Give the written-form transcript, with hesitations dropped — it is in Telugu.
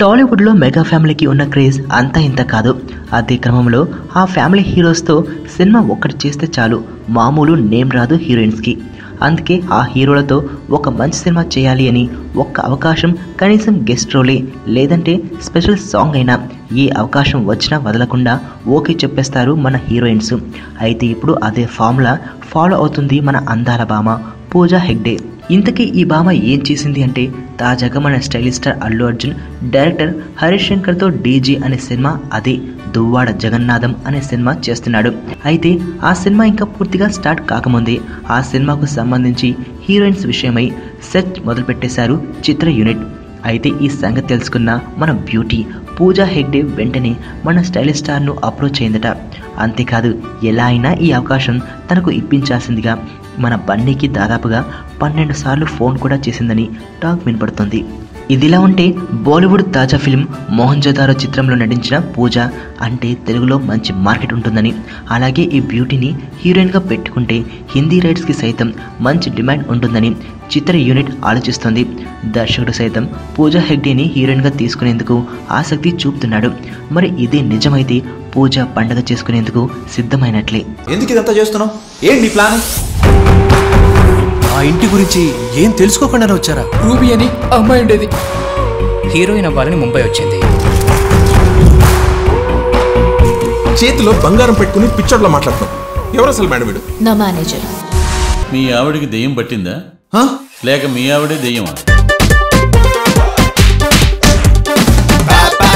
టాలీవుడ్లో మెగా ఫ్యామిలీకి ఉన్న క్రేజ్ అంతా ఇంత కాదు. అదే క్రమంలో ఆ ఫ్యామిలీ హీరోస్తో సినిమా ఒక్కటి చేస్తే చాలు, మామూలు నేమ్ రాదు హీరోయిన్స్కి. అందుకే ఆ హీరోలతో ఒక మంచి సినిమా చేయాలి అని ఒక్క అవకాశం, కనీసం గెస్ట్ రోలే లేదంటే స్పెషల్ సాంగ్ అయినా ఏ అవకాశం వచ్చినా వదలకుండా ఓకే చెప్పేస్తారు మన హీరోయిన్స్. అయితే ఇప్పుడు అదే ఫార్ములా ఫాలో అవుతుంది మన అందాల భామ పూజా హెగ్డే. ఇంతకీ ఈ భామ ఏం చేసింది అంటే, తాజాగా మన stylish star Allu Arjun director Harish శంకర్తో డీజీ అనే సినిమా, అదే దువ్వాడ జగన్నాథం అనే సినిమా చేస్తున్నాడు. అయితే ఆ సినిమా ఇంకా పూర్తిగా స్టార్ట్ కాకముందే ఆ సినిమాకు సంబంధించి హీరోయిన్స్ విషయమై సెర్చ్ మొదలుపెట్టేశారు చిత్ర యూనిట్. అయితే ఈ సంగతి తెలుసుకున్న మన బ్యూటీ పూజా హెగ్డే వెంటనే మన స్టైలిష్ స్టార్ను అప్రోచ్ అయిందట. అంతేకాదు, ఎలా అయినా ఈ అవకాశం తనకు ఇప్పించాల్సిందిగా మన బన్నీకి దాదాపుగా 12 సార్లు ఫోన్ కూడా చేసిందని టాక్ వినపడుతుంది. ఇదిలా ఉంటే బాలీవుడ్ తాజా ఫిల్మ్ మోహన్జోదారో చిత్రంలో నటించిన పూజ అంటే తెలుగులో మంచి మార్కెట్ ఉంటుందని, అలాగే ఈ బ్యూటీని హీరోయిన్గా పెట్టుకుంటే హిందీ రైట్స్కి సైతం మంచి డిమాండ్ ఉంటుందని చిత్ర యూనిట్ ఆలోచిస్తుంది. దర్శకుడు సైతం పూజా హెగ్డేని హీరోయిన్గా తీసుకునేందుకు ఆసక్తి చూపుతున్నాడు. మరి ఇదే నిజమైతే పూజ పండగ చేసుకునేందుకు సిద్ధమైనట్లే. ఎందుకు ఇదంతా చేస్తున్నావు? ఏంటి నీ ప్లాన్? ఆ ఇంటి గురించి ఏం తెలుసుకోకుండానే వచ్చారా? రూబీ అని అమ్మాయి ఉండేది, హీరోయిన్ అవ్వాలని ముంబై వచ్చింది. చేతిలో బంగారం పెట్టుకుని పిచ్చోడ్లో మాట్లాడతాం. ఎవరు అసలు మేడం వీడు? నా మేనేజర్. మీ ఆవిడికి దెయ్యం పట్టిందా లేక మీ ఆవిడే దెయ్యమా?